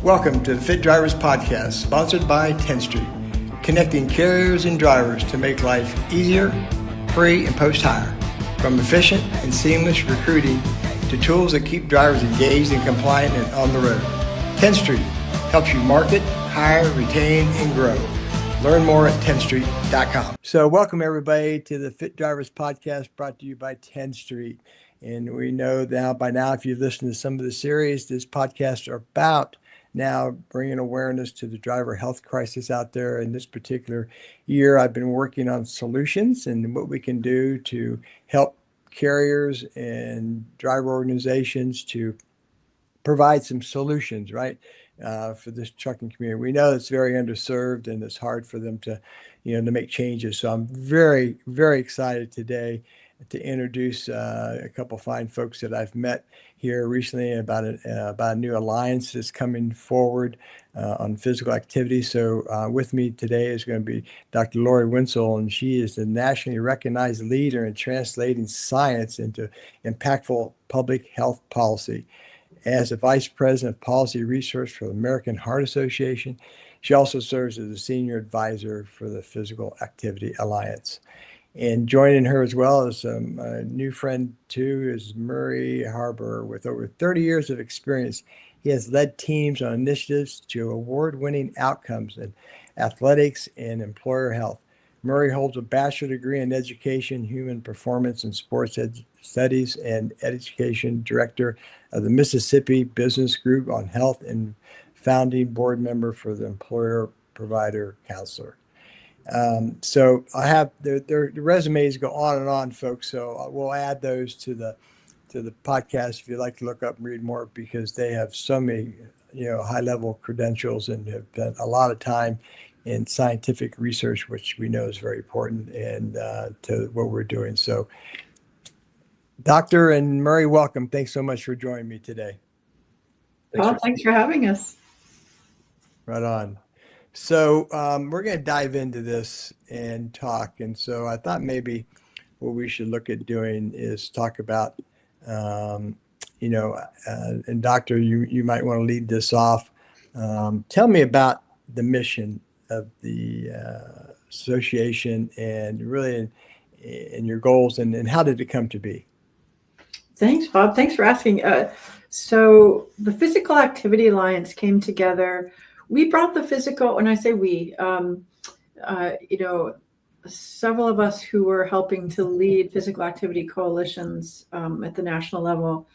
Welcome to the Fit Drivers Podcast, sponsored by 10th Street, connecting carriers and drivers to make life easier, pre and post-hire. From efficient and seamless recruiting to tools that keep drivers engaged and compliant and on the road. 10th Street helps you market, hire, retain, and grow. Learn more at 10thstreet.com. So welcome everybody to the Fit Drivers Podcast, brought to you by 10th Street. And we know now by now, if you've listened to some of the series, this podcast are about now bringing awareness to the driver health crisis out there. In this particular year, I've been working on solutions and what we can do to help carriers and driver organizations to provide some solutions, right, for this trucking community. We know it's very underserved and it's hard for them to, to make changes. So I'm very, very excited today to introduce a couple fine folks that I've met here recently about a new alliance that's coming forward on physical activity. So with me today is going to be Dr. Laurie Whitsel, and she is the nationally recognized leader in translating science into impactful public health policy. As the Vice President of Policy Research for the American Heart Association, she also serves as a Senior Advisor for the Physical Activity Alliance. And joining her as well as a new friend too is Murray Harber. With over 30 years of experience, he has led teams on initiatives to award-winning outcomes in athletics and employer health. Murray holds a bachelor's degree in education, human performance, and sports studies, and education director of the Mississippi Business Group on Health, and founding board member for the Employer Provider Counselor. So I have their resumes go on and on, folks. So we'll add those to the podcast if you'd like to look up and read more, because they have so many high level credentials and have spent a lot of time in scientific research, which we know is very important and to what we're doing. So Dr. and Murray, welcome. Thanks so much for joining me today. Thanks for having us. Right on. So we're going to dive into this and talk. And so I thought maybe what we should look at doing is talk about, and Doctor, you might want to lead this off. Tell me about the mission of the association and really and your goals, and how did it come to be? Thanks, Bob. Thanks for asking. So the Physical Activity Alliance came together. We brought the physical, when I say we, several of us who were helping to lead physical activity coalitions at the national level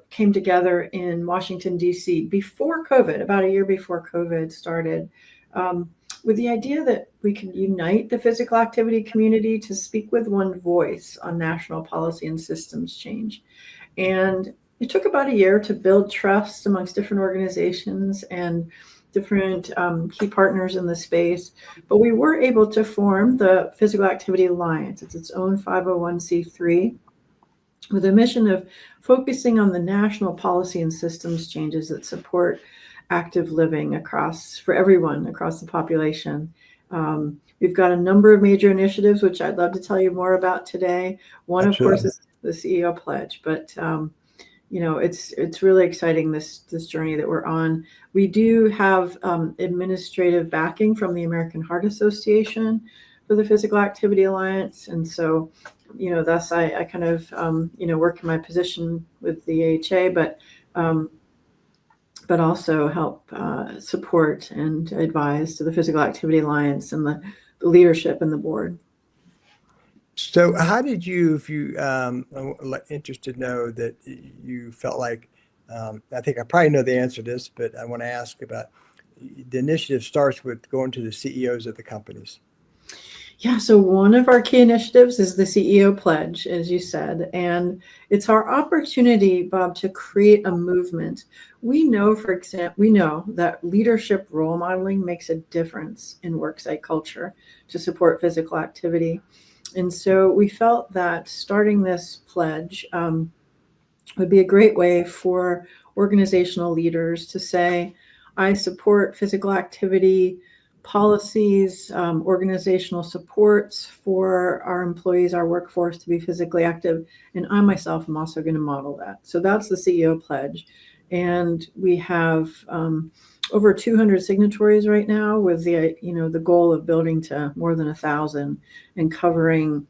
came together in Washington, D.C. before COVID, about a year before COVID started, with the idea that we could unite the physical activity community to speak with one voice on national policy and systems change. And it took about a year to build trust amongst different organizations and different key partners in the space, but we were able to form the Physical Activity Alliance. It's its own 501c3 with a mission of focusing on the national policy and systems changes that support active living for everyone across the population. We've got a number of major initiatives, which I'd love to tell you more about today. One, of course, is the CEO Pledge, but it's really exciting, this journey that we're on. We do have administrative backing from the American Heart Association for the Physical Activity Alliance. And so, thus I kind of, work in my position with the AHA, but also help support and advise to the Physical Activity Alliance and the leadership and the board. So how did you, if you interested to know that you felt like, I think I probably know the answer to this, but I want to ask about the initiative starts with going to the CEOs of the companies. Yeah, so one of our key initiatives is the CEO Pledge, as you said, and it's our opportunity, Bob, to create a movement. We know, for example, that leadership role modeling makes a difference in worksite culture to support physical activity. And so we felt that starting this pledge would be a great way for organizational leaders to say, I support physical activity policies, organizational supports for our employees, our workforce to be physically active. And I myself am also going to model that. So that's the CEO Pledge. And we have over 200 signatories right now, with the goal of building to more than 1,000 and covering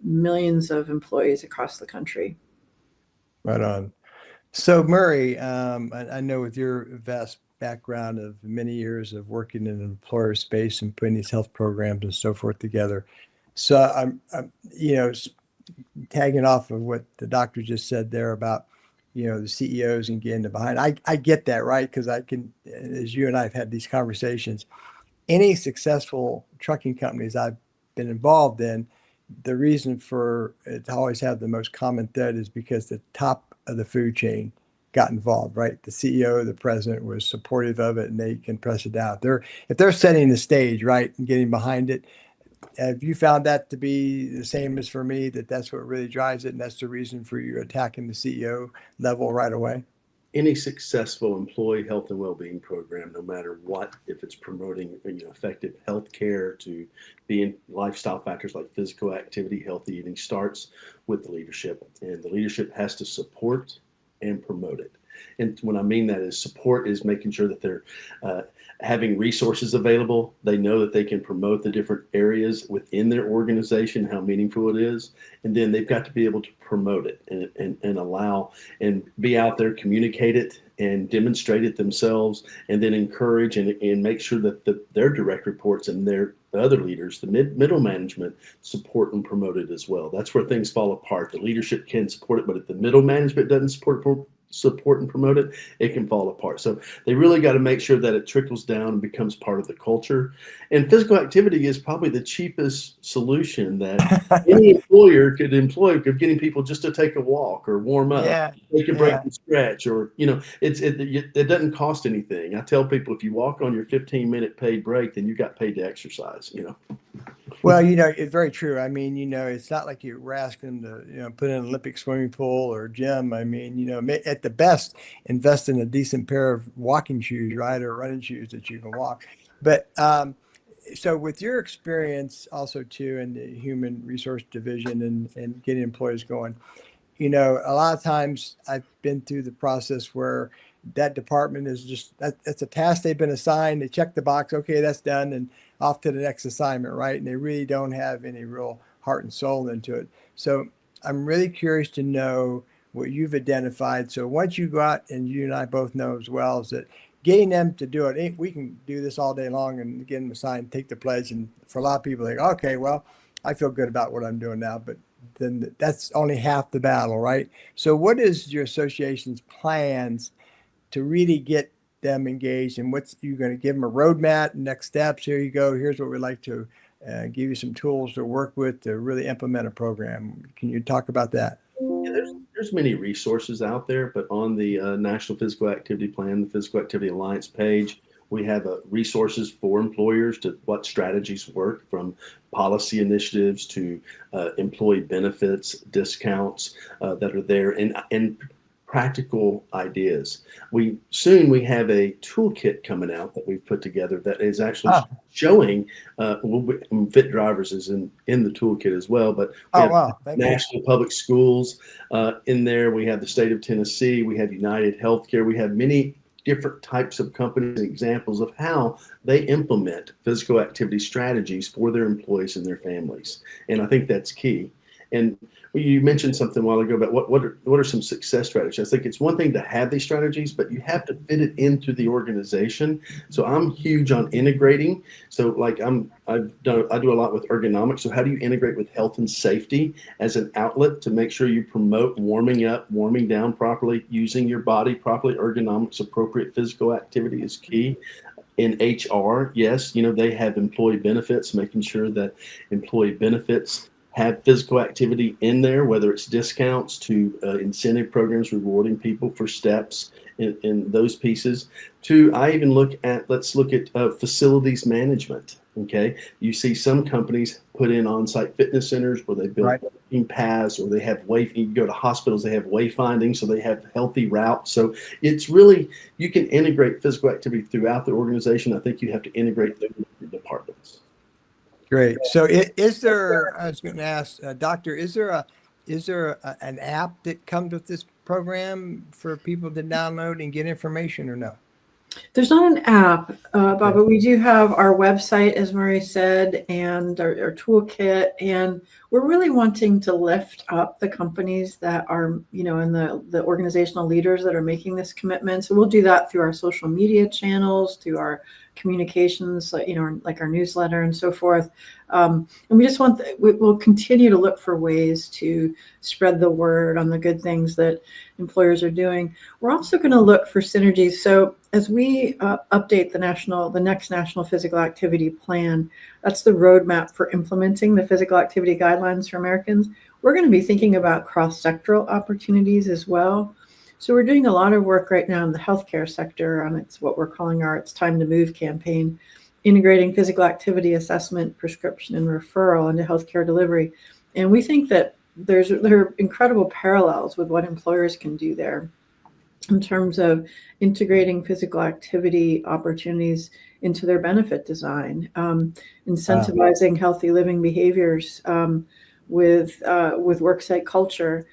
millions of employees across the country. Right on. So Murray, I know with your vast background of many years of working in an employer space and putting these health programs and so forth together. So I'm tagging off of what the doctor just said there about, the CEOs and getting behind. I get that, right? Because I can, as you and I have had these conversations, any successful trucking companies I've been involved in, the reason for it to always have the most common thread is because the top of the food chain got involved, right? The CEO, the president was supportive of it, and they can press it down. If they're setting the stage, right, and getting behind it. Have you found that to be the same as for me, that that's what really drives it, and that's the reason for you attacking the CEO level right away? Any successful employee health and well-being program, no matter what, if it's promoting effective health care to being lifestyle factors like physical activity, healthy eating, starts with the leadership, and the leadership has to support and promote it. And when I mean that is support is making sure that they're having resources available. They know that they can promote the different areas within their organization, how meaningful it is. And then they've got to be able to promote it and allow and be out there, communicate it and demonstrate it themselves, and then encourage and make sure that their direct reports and the other leaders, the middle management, support and promote it as well. That's where things fall apart. The leadership can support it, but if the middle management doesn't support and promote it, it can fall apart. So they really got to make sure that it trickles down and becomes part of the culture. And physical activity is probably the cheapest solution that any employer could employ, of getting people just to take a walk or warm up, take a break and stretch, or it doesn't cost anything. I tell people, if you walk on your 15-minute paid break, then you got paid to exercise. Well, it's very true. I mean, it's not like you're asking them to, put in an Olympic swimming pool or gym. I mean, at the best, invest in a decent pair of walking shoes, right, or running shoes that you can walk. But so with your experience also too in the human resource division and getting employees going, a lot of times I've been through the process where that department is just that's a task they've been assigned. They check the box, okay, that's done, and off to the next assignment, right? And they really don't have any real heart and soul into it. So I'm really curious to know what you've identified. So once you go out, and you and I both know as well, is that getting them to do it, we can do this all day long and get them assigned, take the pledge. And for a lot of people, they go, okay, well, I feel good about what I'm doing now, but then that's only half the battle, right? So what is your association's plans to really get them engaged, and what's you're going to give them a roadmap, next steps? Here you go. Here's what we'd like to give you some tools to work with to really implement a program. Can you talk about that? Yeah, there's many resources out there, but on the National Physical Activity Plan, the Physical Activity Alliance page, we have resources for employers to what strategies work, from policy initiatives to employee benefits, discounts that are there, and practical ideas. We have a toolkit coming out that we've put together that is actually showing Fit Drivers is in the toolkit as well, but we have National Public Schools in there. We have the state of Tennessee. We have United Healthcare. We have many different types of companies and examples of how they implement physical activity strategies for their employees and their families. And I think that's key. And you mentioned something a while ago about what are some success strategies. I think it's one thing to have these strategies, but you have to fit it into the organization. So I'm huge on integrating. So like I do a lot with ergonomics. So how do you integrate with health and safety as an outlet to make sure you promote warming up, warming down properly, using your body properly? Ergonomics, appropriate physical activity is key. In HR, yes, they have employee benefits, making sure that employee benefits have physical activity in there, whether it's discounts to incentive programs rewarding people for steps in those pieces. I even let's look at facilities management. Okay, you see some companies put in on-site fitness centers where they build walking paths, or they have you go to hospitals, they have wayfinding, so they have healthy routes. So it's really, you can integrate physical activity throughout the organization. I think you have to integrate the departments. Great. So is there, I was going to ask, Doctor, is there an app that comes with this program for people to download and get information or no? There's not an app, Bob, Okay. but we do have our website, as Murray said, and our toolkit. And we're really wanting to lift up the companies that are, and the organizational leaders that are making this commitment. So we'll do that through our social media channels, through our communications, like our newsletter and so forth. And we just we'll continue to look for ways to spread the word on the good things that employers are doing. We're also going to look for synergies. So as we update the next National Physical Activity Plan, that's the roadmap for implementing the physical activity guidelines for Americans. We're going to be thinking about cross-sectoral opportunities as well. So we're doing a lot of work right now in the healthcare sector on it's what we're calling our It's Time to Move campaign, integrating physical activity assessment, prescription, and referral into healthcare delivery. And we think that there are incredible parallels with what employers can do there in terms of integrating physical activity opportunities into their benefit design, incentivizing healthy living behaviors with worksite culture,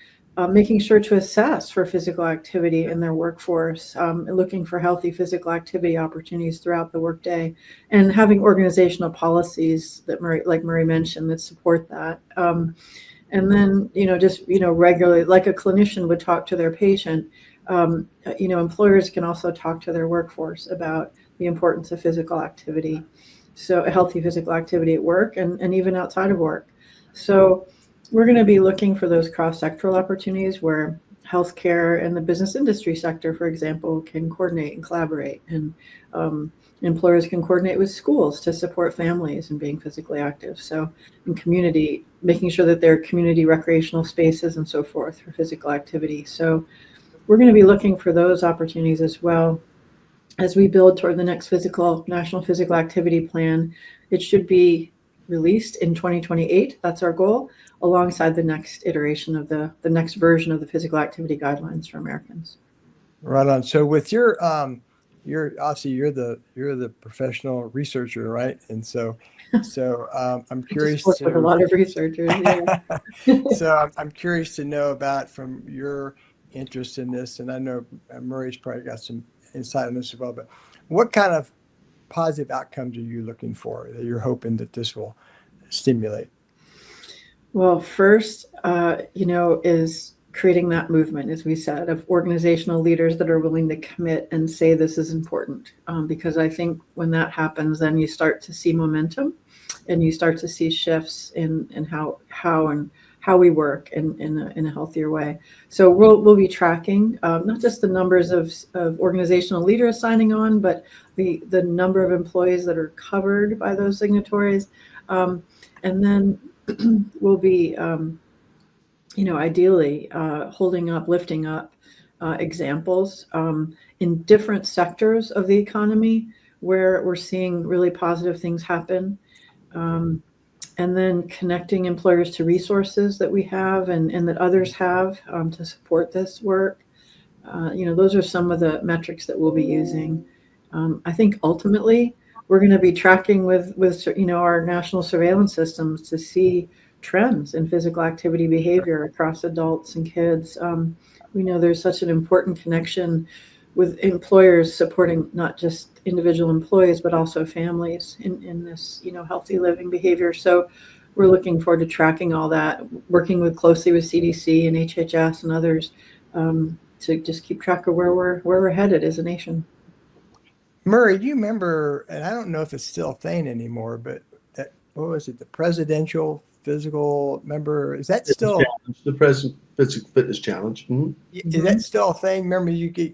making sure to assess for physical activity in their workforce, looking for healthy physical activity opportunities throughout the workday, and having organizational policies that Murray mentioned that support that. And then, regularly, like a clinician would talk to their patient, employers can also talk to their workforce about the importance of physical activity. So a healthy physical activity at work and even outside of work. So we're going to be looking for those cross-sectoral opportunities where healthcare and the business industry sector, for example, can coordinate and collaborate, and employers can coordinate with schools to support families in being physically active. So in community, making sure that there are community recreational spaces and so forth for physical activity. So we're going to be looking for those opportunities as well as we build toward the next National Physical Activity Plan. It should be released in 2028. That's our goal, alongside the next iteration of the next version of the physical activity guidelines for Americans. Right on. So with your obviously you're the professional researcher, right? And so I'm curious I just work with a lot of researchers. Yeah. So I'm curious to know about from your interest in this, and I know Murray's probably got some insight on this as well. But what kind of positive outcomes are you looking for that you're hoping that this will stimulate? Well, first, is creating that movement, as we said, of organizational leaders that are willing to commit and say this is important. Because I think when that happens, then you start to see momentum, and you start to see shifts in how we work in a healthier way. So we'll be tracking not just the numbers of organizational leaders signing on, but the number of employees that are covered by those signatories, and then we'll be ideally lifting up examples in different sectors of the economy where we're seeing really positive things happen. And then connecting employers to resources that we have and that others have to support this work. Those are some of the metrics that we'll be using. I think ultimately we're going to be tracking with our national surveillance systems to see trends in physical activity behavior across adults and kids. We know there's such an important connection with employers supporting not just individual employees, but also families in this, healthy living behavior. So we're looking forward to tracking all that, working closely with CDC and HHS and others to just keep track of where we're headed as a nation. Murray, do you remember, and I don't know if it's still a thing anymore, but what was it, the presidential physical, remember, is that still the President Physical Fitness Challenge? Mm-hmm. Is that still a thing? Remember, you could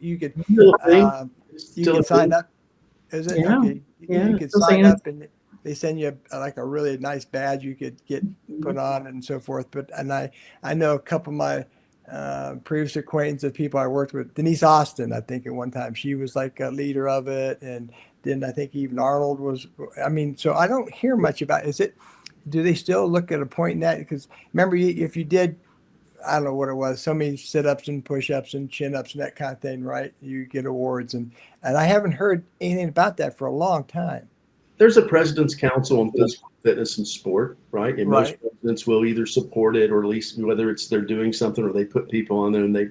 sign up. Is it? Yeah. Okay. Yeah. You could sign up and they send you like a really nice badge you could get put on and so forth. But I know a couple of my previous acquaintances of people I worked with, Denise Austin, I think at one time she was like a leader of it, and then I think even Arnold was. I mean, so I don't hear much about. Do they still look at a point in that? Because remember, if you did, I don't know what it was, so many sit-ups and push-ups and chin-ups and that kind of thing, right? You get awards, and I haven't heard anything about that for a long time. There's a president's council on physical fitness and sport, right? And most Right. presidents will either support it, or at least whether it's they're doing something or they put people on there and they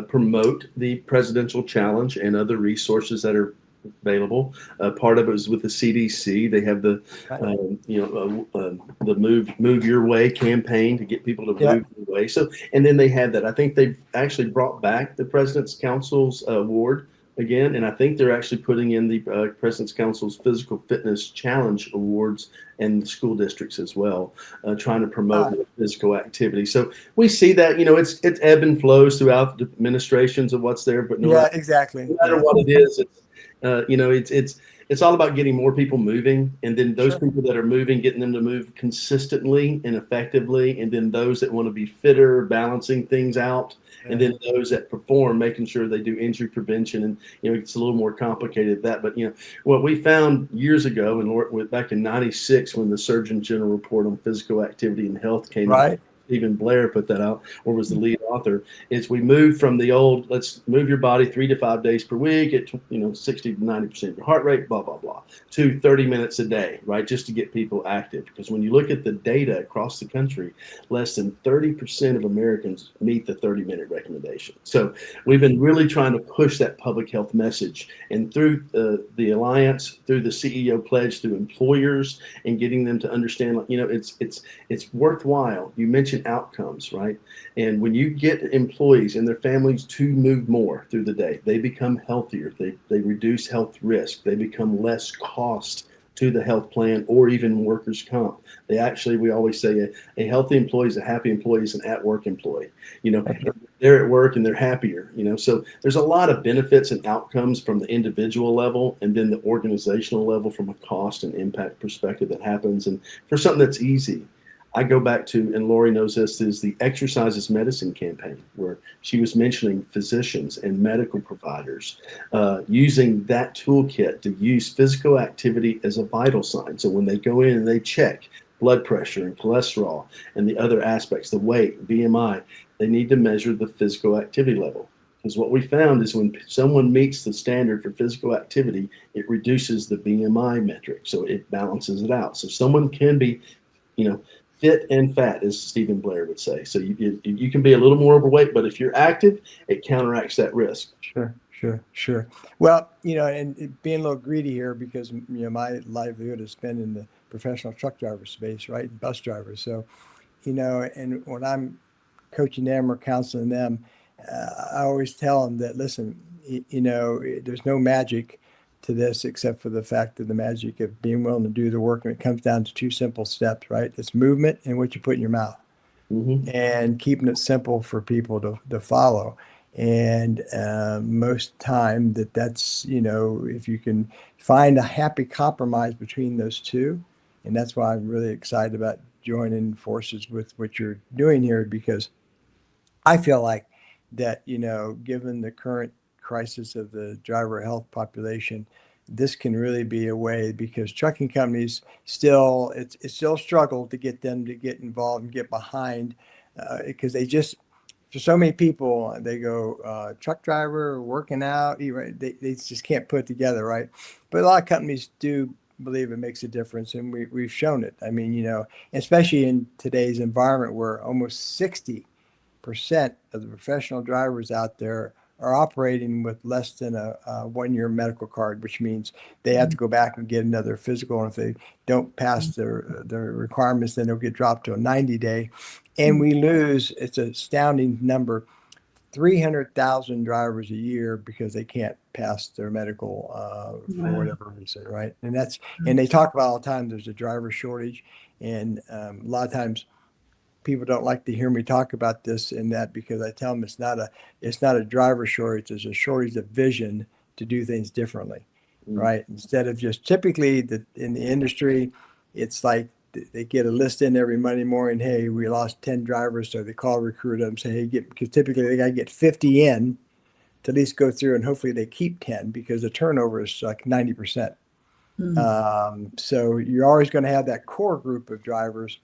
promote the presidential challenge and other resources that are available. Part of it is with the CDC. They have the Right. the move your way campaign to get people to Yeah. move your way. So, and then they have that. I think they've actually brought back the President's Council's award again, and I think they're actually putting in the President's Council's Physical Fitness Challenge Awards in the school districts as well, trying to promote physical activity. So we see that, it's ebb and flows throughout the administrations of what's there, but Yeah, exactly. no matter what it is, it's all about getting more people moving, and then those Sure. people that are moving, getting them to move consistently and effectively, and then those that want to be fitter, balancing things out, and then those that perform, making sure they do injury prevention. And it's a little more complicated than that. But what we found years ago, and back in '96, when the Surgeon General report on physical activity and health came out, Right. Stephen Blair put that out, or was the lead author, is we moved from the old, let's move your body 3 to 5 days per week at 60 to 90% of your heart rate, blah, blah, blah, to 30 minutes a day, right? Just to get people active. Because when you look at the data across the country, less than 30% of Americans meet the 30-minute recommendation. So we've been really trying to push that public health message. And through the Alliance, through the CEO pledge, through employers, and getting them to understand, it's worthwhile. You mentioned outcomes, right? And when you get employees and their families to move more through the day, they become healthier. They reduce health risk. They become less cost to the health plan or even workers' comp. We always say a healthy employee is a happy employee, is an at-work employee. They're at work and they're happier. So there's a lot of benefits and outcomes from the individual level, and then the organizational level from a cost and impact perspective that happens. And for something that's easy, I go back to, and Laurie knows this, is the Exercise is Medicine campaign, where she was mentioning physicians and medical providers using that toolkit to use physical activity as a vital sign. So when they go in and they check blood pressure and cholesterol and the other aspects, the weight, BMI, they need to measure the physical activity level. Because what we found is when someone meets the standard for physical activity, it reduces the BMI metric. So it balances it out. So someone can be, fit and fat, as Stephen Blair would say. So you can be a little more overweight, but if you're active, it counteracts that risk. Sure. Well, and being a little greedy here, because my livelihood has been in the professional truck driver space, right, and bus drivers. So, and when I'm coaching them or counseling them, I always tell them that, listen, there's no magic to this except for the fact of the magic of being willing to do the work. And it comes down to two simple steps, right? It's movement and what you put in your mouth, and keeping it simple for people to follow. And most time that's, if you can find a happy compromise between those two. And that's why I'm really excited about joining forces with what you're doing here, because I feel like that, given the current crisis of the driver health population, this can really be a way, because trucking companies it's still struggle to get them to get involved and get behind, because for so many people, they go truck driver, working out, they just can't put it together, right? But a lot of companies do believe it makes a difference, and we've shown it. I mean, especially in today's environment where almost 60% of the professional drivers out there are operating with less than a 1-year medical card, which means they have to go back and get another physical. And if they don't pass their requirements, then they'll get dropped to a 90-day. And we lose, it's an astounding number, 300,000 drivers a year because they can't pass their medical for whatever reason, right? And they talk about all the time, there's a driver shortage. And a lot of times people don't like to hear me talk about this and that, because I tell them it's not a driver shortage. There's a shortage of vision to do things differently, right? Instead of just typically in the industry, it's like they get a list in every Monday morning. Hey, we lost 10 drivers. So they call a recruiter and say, hey, because typically they got to get 50 in to at least go through, and hopefully they keep 10, because the turnover is like 90%. So you're always going to have that core group of drivers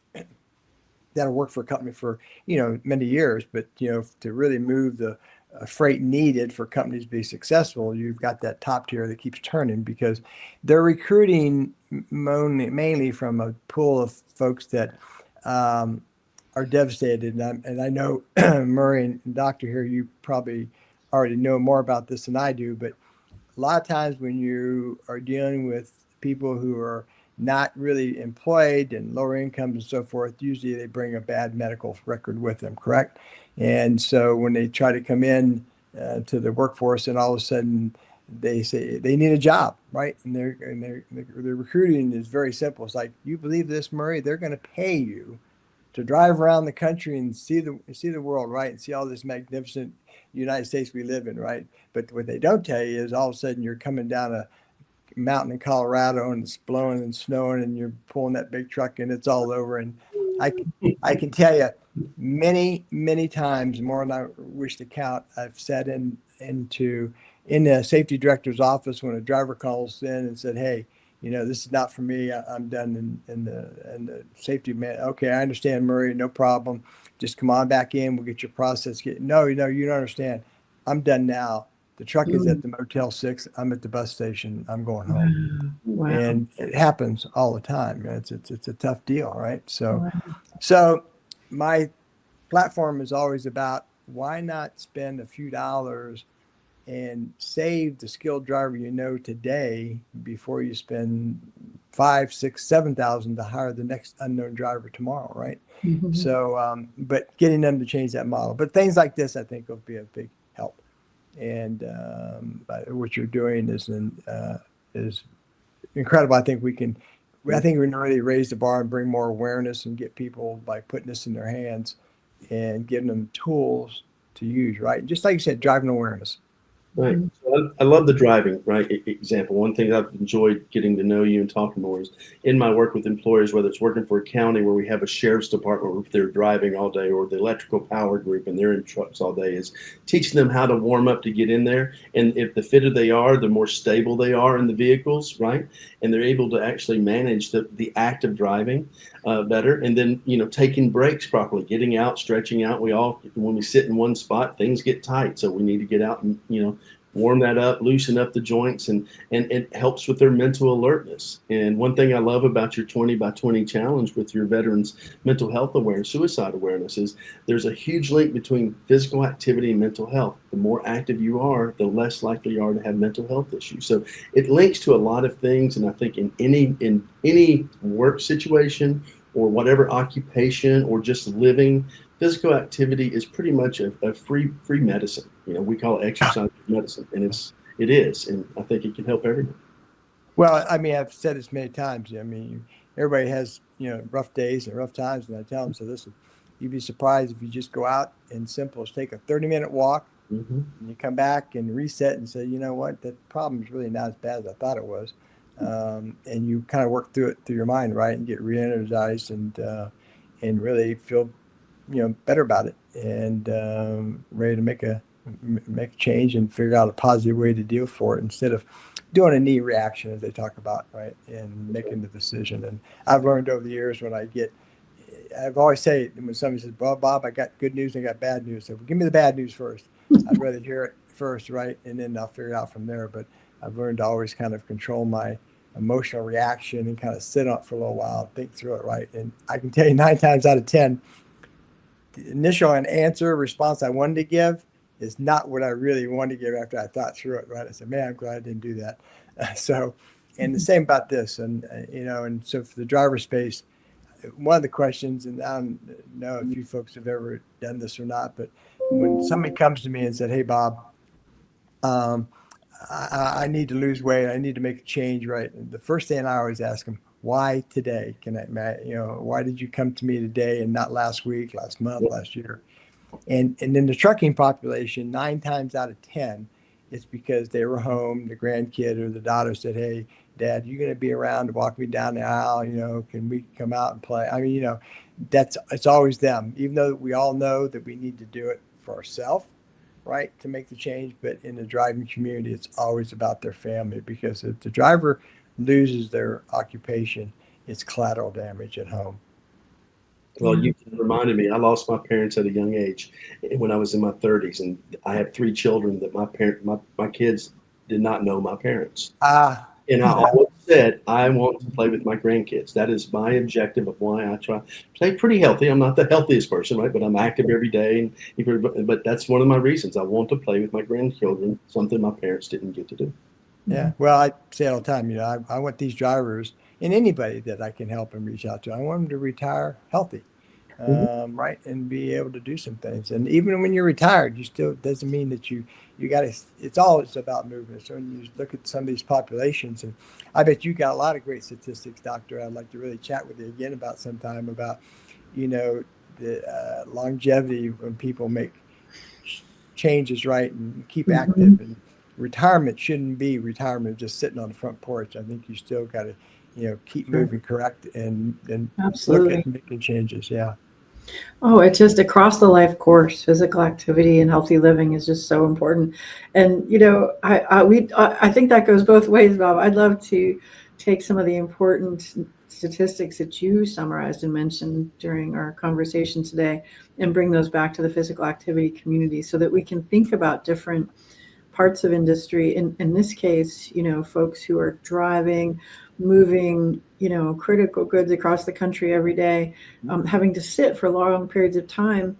that'll work for a company for many years, but to really move the freight needed for companies to be successful, you've got that top tier that keeps turning because they're recruiting mainly from a pool of folks that are devastated. And I know Murray and Doctor here, you probably already know more about this than I do, but a lot of times when you are dealing with people who are not really employed and lower incomes and so forth, usually they bring a bad medical record with them, correct? And so when they try to come in to the workforce, and all of a sudden they say they need a job, right? And their recruiting is very simple. It's like, you believe this, Murray? They're going to pay you to drive around the country and see the world, right? And see all this magnificent United States we live in, right? But what they don't tell you is all of a sudden you're coming down a mountain in Colorado and it's blowing and snowing and you're pulling that big truck and it's all over. And I, I can tell you many times, more than I wish to count, I've sat in the safety director's office when a driver calls in and said, "Hey, this is not for me. I'm done." In the safety man, okay, I understand, Murray, no problem. Just come on back in. We'll get your process. No, you don't understand. I'm done now. The truck is at the Motel 6. I'm at the bus station. I'm going home. Wow. And it happens all the time. It's a tough deal, right? So, Wow. so my platform is always about, why not spend a few dollars and save the skilled driver today before you spend 5, 6, 7,000 to hire the next unknown driver tomorrow, right? Mhm. So, but getting them to change that model. But things like this, I think, will be a big help. And what you're doing is incredible. I think we can really raise the bar and bring more awareness and get people by putting this in their hands and giving them tools to use, right? Just like you said, driving awareness. Right. So I love the driving, right, example. One thing I've enjoyed getting to know you and talking more is in my work with employers, whether it's working for a county where we have a sheriff's department where they're driving all day, or the electrical power group and they're in trucks all day, is teaching them how to warm up to get in there. And if the fitter they are, the more stable they are in the vehicles, right? And they're able to actually manage the act of driving better. And then, taking breaks properly, getting out, stretching out. When we sit in one spot, things get tight. So we need to get out and, warm that up, loosen up the joints, and it helps with their mental alertness. And one thing I love about your 20 by 20 challenge with your veterans' mental health awareness, suicide awareness, is there's a huge link between physical activity and mental health. The more active you are, the less likely you are to have mental health issues. So it links to a lot of things. And I think in any work situation or whatever occupation or just living, physical activity is pretty much a free medicine. We call it exercise medicine, and it is, and I think it can help everyone. Well, I mean, I've said this many times. I mean, everybody has rough days and rough times, and I tell them, so listen, you'd be surprised if you just go out and simple as take a 30-minute walk, and you come back and reset and say, you know what, that problem is really not as bad as I thought it was, and you kind of work through it through your mind, right, and get re-energized and really feel better about it, and ready to make a change and figure out a positive way to deal for it instead of doing a knee reaction, as they talk about, right, and making the decision. And I've learned over the years I've always said when somebody says, "Well, Bob, I got good news and I got bad news." So give me the bad news first. I'd rather hear it first, right, and then I'll figure it out from there. But I've learned to always kind of control my emotional reaction and kind of sit on it for a little while, think through it, right. And I can tell you 9 times out of 10, the initial response I wanted to give is not what I really wanted to give after I thought through it, right? I said, man, I'm glad I didn't do that. And the same about this. And, and so for the driver space, one of the questions, and I don't know if you folks have ever done this or not, but when somebody comes to me and said, hey, Bob, I need to lose weight, I need to make a change, right? And the first thing I always ask them, why today? Why did you come to me today and not last week, last month, last year? And in the trucking population, 9 times out of 10, it's because they were home, the grandkid or the daughter said, hey, Dad, you going to be around to walk me down the aisle? Can we come out and play? I mean, it's always them, even though we all know that we need to do it for ourselves, right, to make the change. But in the driving community, it's always about their family, because if the driver loses their occupation, it's collateral damage at home. Well, you reminded me, I lost my parents at a young age when I was in my 30s, and I have 3 children that my kids did not know my parents. Ah, And I that, always said, I want to play with my grandkids. That is my objective of why I try to stay pretty healthy. I'm not the healthiest person, right? But I'm active every day. But that's one of my reasons. I want to play with my grandchildren, something my parents didn't get to do. yeah. Well, I say all the time, I want these drivers and anybody that I can help and reach out to. I want them to retire healthy. Right, and be able to do some things. And even when you're retired, you still doesn't mean that you got to. It's always about movement. So when you look at some of these populations, and I bet you got a lot of great statistics, Doctor. I'd like to really chat with you again about sometime about the longevity when people make changes, right, and keep active. And retirement shouldn't be retirement just sitting on the front porch. I think you still got to keep moving, correct, and look Absolutely. at making changes. Yeah. Oh, it's just across the life course. Physical activity and healthy living is just so important. And I think that goes both ways, Bob. I'd love to take some of the important statistics that you summarized and mentioned during our conversation today and bring those back to the physical activity community so that we can think about different parts of industry. In this case, folks who are driving, moving, critical goods across the country every day, having to sit for long periods of time.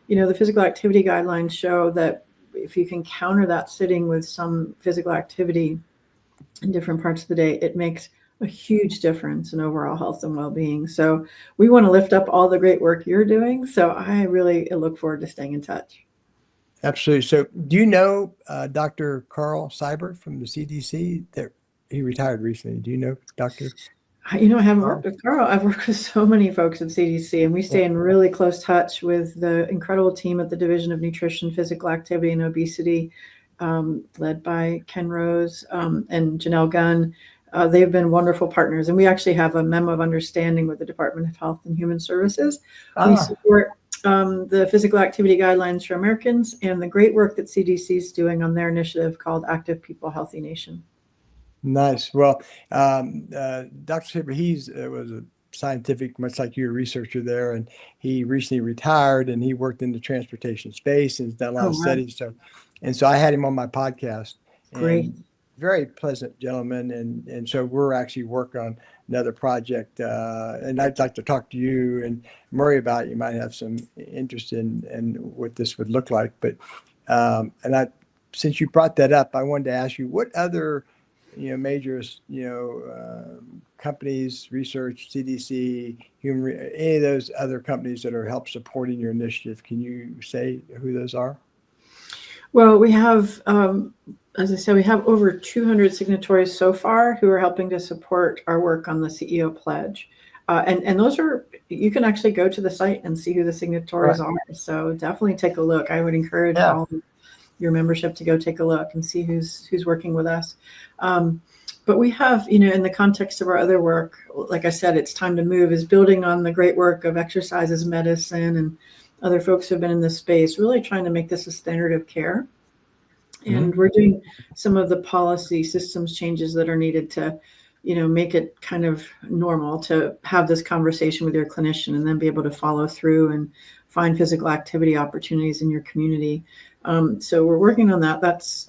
The physical activity guidelines show that if you can counter that sitting with some physical activity in different parts of the day, it makes a huge difference in overall health and well-being. So we want to lift up all the great work you're doing. So I really look forward to staying in touch. Absolutely. So do you know Dr. Carl Seibert from the CDC? He retired recently. Do you know Dr. I haven't Carl? worked with Carl. I've worked with so many folks at CDC, and we stay in really close touch with the incredible team at the Division of Nutrition, Physical Activity, and Obesity, led by Ken Rose and Janelle Gunn. They've been wonderful partners, and we actually have a memo of understanding with the Department of Health and Human Services. We support the physical activity guidelines for Americans and the great work that CDC is doing on their initiative called Active People, Healthy Nation. Nice. Well, Dr. Saber, he's was a scientific, much like you, a researcher there, and he recently retired, and he worked in the transportation space and has done a lot of studies. So I had him on my podcast. Great. And very pleasant gentleman, and so we're actually working on another project, and I'd like to talk to you and Murray about it. You might have some interest in what this would look like. But since you brought that up, I wanted to ask you what other major, companies, research, CDC, any of those other companies that are help supporting your initiative. Can you say who those are? Well, we have, as I said, we have over 200 signatories so far who are helping to support our work on the CEO pledge. And those are, you can actually go to the site and see who the signatories are. So definitely take a look. I would encourage all your membership to go take a look and see who's working with us. But we have, in the context of our other work, like I said, it's time to move is building on the great work of Exercise as Medicine and other folks who have been in this space, really trying to make this a standard of care. And we're doing some of the policy systems changes that are needed to, make it kind of normal to have this conversation with your clinician and then be able to follow through and find physical activity opportunities in your community. So we're working on that. That's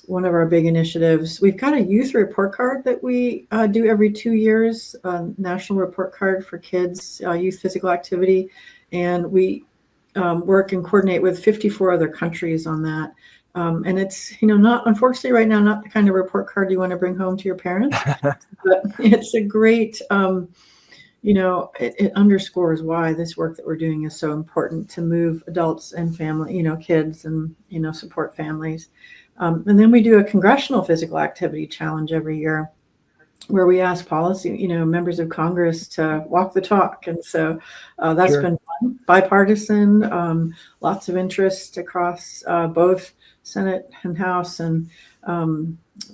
one of our big initiatives. We've got a youth report card that we do every 2 years, national report card for kids, youth physical activity. And we work and coordinate with 54 other countries on that. And it's, not, unfortunately right now, not the kind of report card you want to bring home to your parents, but it's a great, it underscores why this work that we're doing is so important to move adults and family, kids and, support families. And then we do a congressional physical activity challenge every year where we ask policy, members of Congress to walk the talk. And so that's been fun, bipartisan, lots of interest across both Senate and House and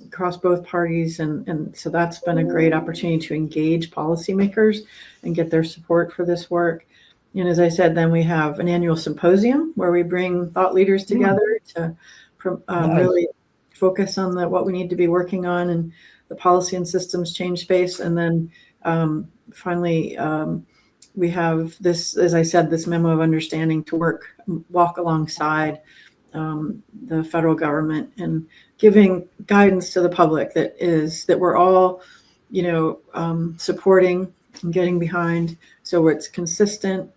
across both parties. And so that's been a great opportunity to engage policymakers and get their support for this work. And as I said, then we have an annual symposium where we bring thought leaders together to really focus on what we need to be working on and the policy and systems change space. And then finally, we have this, as I said, this memo of understanding to walk alongside the federal government and giving guidance to the public that we're all, supporting and getting behind. So it's consistent,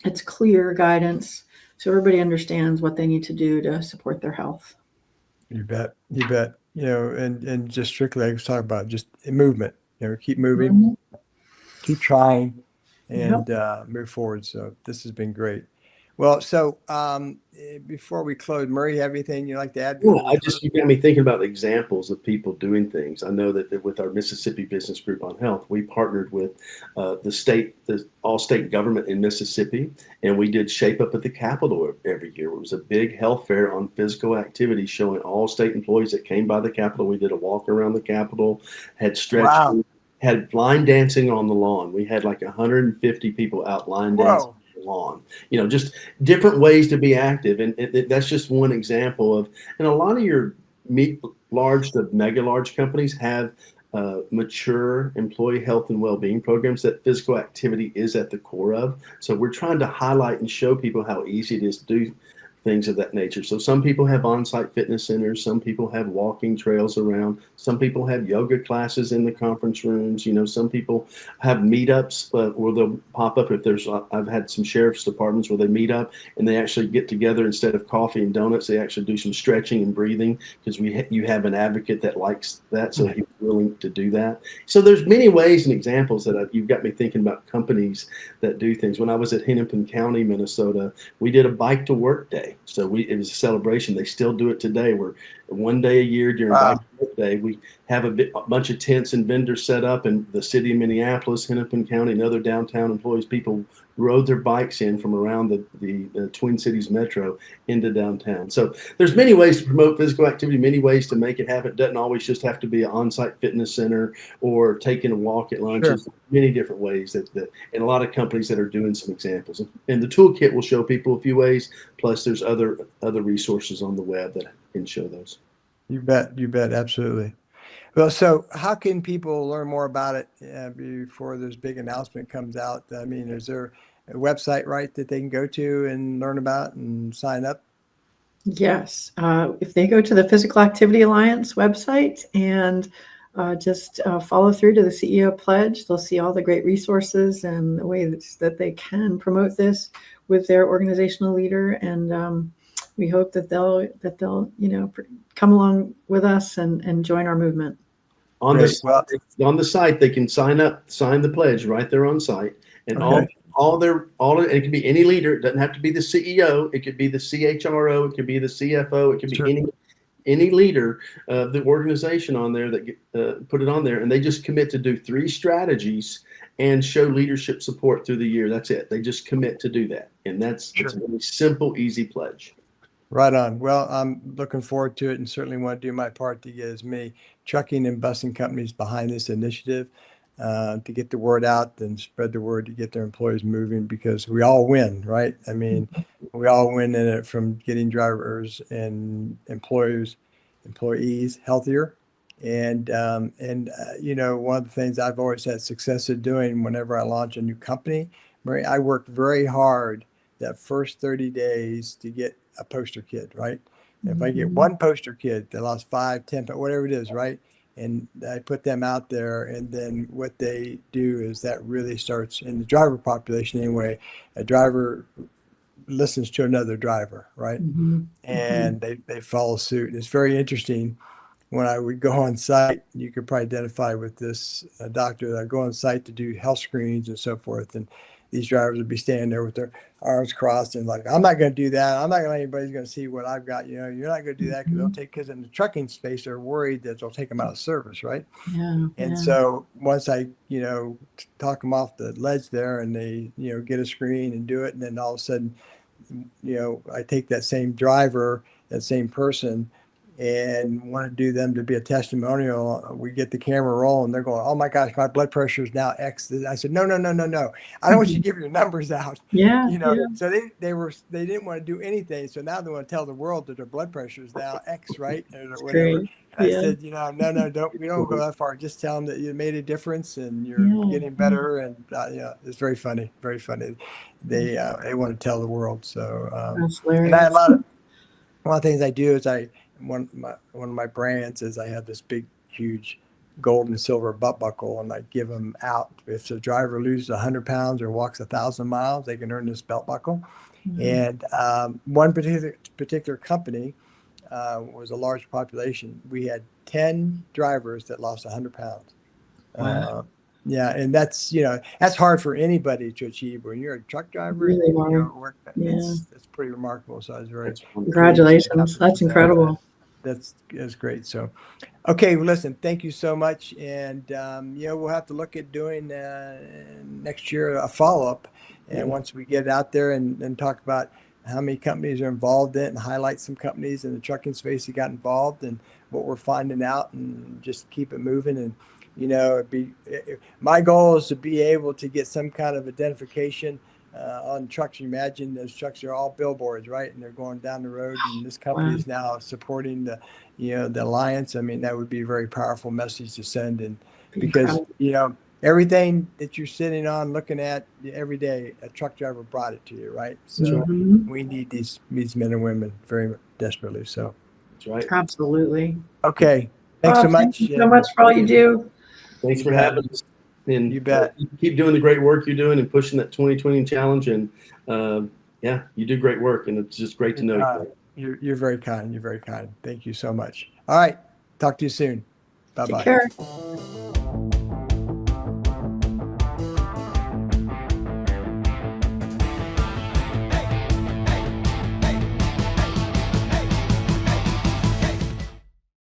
it's clear guidance, so everybody understands what they need to do to support their health. You bet. You bet. And just strictly, I was talking about just movement. Keep moving, Mm-hmm. keep trying, and Yep. move forward. So this has been great. Well, so before we close, Murray, you have anything you'd like to add Yeah, before we close? you got me thinking about examples of people doing things. I know that with our Mississippi Business Group on Health, we partnered with the all state government in Mississippi, and we did Shape Up at the Capitol every year. It was a big health fair on physical activity, showing all state employees that came by the Capitol. We did a walk around the Capitol, had stretching, Wow. had line dancing on the lawn. We had like 150 people out line dancing Whoa. on the lawn. Just different ways to be active, and that's just one example of. And a lot of your large to mega large companies have mature employee health and well-being programs that physical activity is at the core of. So we're trying to highlight and show people how easy it is to do things of that nature. So some people have on-site fitness centers, some people have walking trails around, some people have yoga classes in the conference rooms, some people have meetups where they'll pop up. I've had some sheriff's departments where they meet up and they actually get together. Instead of coffee and donuts, they actually do some stretching and breathing, because you have an advocate that likes that, so he's willing to do that. So there's many ways and examples that you've got me thinking about companies that do things. When I was at Hennepin County, Minnesota, we did a bike to work day. So it was a celebration. They still do it today. We're one day a year during Bike to Work Day. We have a bunch of tents and vendors set up in the city of Minneapolis, Hennepin County, and other downtown employees. People rode their bikes in from around the Twin Cities metro into downtown. So there's many ways to promote physical activity, many ways to make it happen. It doesn't always just have to be an on-site fitness center or taking a walk at lunches. Sure. Many different ways that and a lot of companies that are doing some examples. And the toolkit will show people a few ways. Plus, there's other resources on the web that can show those. You bet. You bet. Absolutely. Well, so how can people learn more about it before this big announcement comes out? I mean, is there a website, right, that they can go to and learn about and sign up? Yes. If they go to the Physical Activity Alliance website and just follow through to the CEO pledge, they'll see all the great resources and the ways that they can promote this with their organizational leader. And we hope that they'll come along with us and join our movement. On the site, they can sign the pledge right there on site, and it can be any leader. It doesn't have to be the CEO. It could be the CHRO. It could be the CFO. It could be any leader of the organization on there that put it on there, and they just commit to do 3 strategies and show leadership support through the year. That's it. They just commit to do that, and it's a really simple, easy pledge. Right on. Well, I'm looking forward to it and certainly want to do my part to get as many trucking and busing companies behind this initiative to get the word out and spread the word to get their employees moving, because we all win, right? I mean, we all win in it, from getting drivers and employees healthier. And one of the things I've always had success at doing whenever I launch a new company, Murray, I work very hard that first 30 days to get a poster kid, right? If I get one poster kid that lost 5, 10, whatever it is, right? And I put them out there, and then what they do is that really starts in the driver population anyway. A driver listens to another driver, right? And they follow suit. It's very interesting. When I would go on site, you could probably identify with this doctor that I go on site to do health screenings and so forth. And these drivers would be standing there with their arms crossed and like, I'm not going to do that. I'm not going to let anybody's going to see what I've got. You're not going to do that because in the trucking space, they're worried that they'll take them out of service, right? So once I, talk them off the ledge there, and they, get a screen and do it, and then all of a sudden, I take that same driver, that same person, and want to do them to be a testimonial. We get the camera rolling. They're going, oh my gosh, my blood pressure is now X. I said, no. I don't want you to give your numbers out. So they didn't want to do anything. So now they want to tell the world that their blood pressure is now X, right? Or whatever. I Yeah. said, no, we don't go that far. Just tell them that you made a difference and you're Yeah. getting better. And it's very funny, very funny. They want to tell the world. So, That's and I hilarious. one of the things I do is one of my brands is I have this big, huge gold and silver butt buckle, and I give them out. If the driver loses 100 pounds or walks 1,000 miles, they can earn this belt buckle. And one particular company was a large population. We had 10 drivers that lost 100 pounds. Wow. Yeah, and that's that's hard for anybody to achieve. When you're a truck driver, Really and hard. work, Yeah. it's pretty remarkable. So I was very That's wonderful. Congratulations. That's incredible. That's great. So, okay, well, listen, thank you so much, and we'll have to look at doing next year a follow up, and once we get out there and talk about how many companies are involved in it, and highlight some companies in the trucking space that got involved, and what we're finding out, and just keep it moving. And my goal is to be able to get some kind of identification on trucks. You imagine those trucks are all billboards, right? And they're going down the road, and this company is now supporting the alliance. I mean, that would be a very powerful message to send. And because, everything that you're sitting on looking at every day, a truck driver brought it to you, right? So we need these men and women very desperately. So That's right. Absolutely. okay. Thanks so much. Thank you so much for all you do. Thanks for having us. And You bet. Keep doing the great work you're doing and pushing that 2020 challenge. And you do great work, and it's just great to know you. You're very kind. You're very kind. Thank you so much. All right. Talk to you soon. Bye-bye. Take care.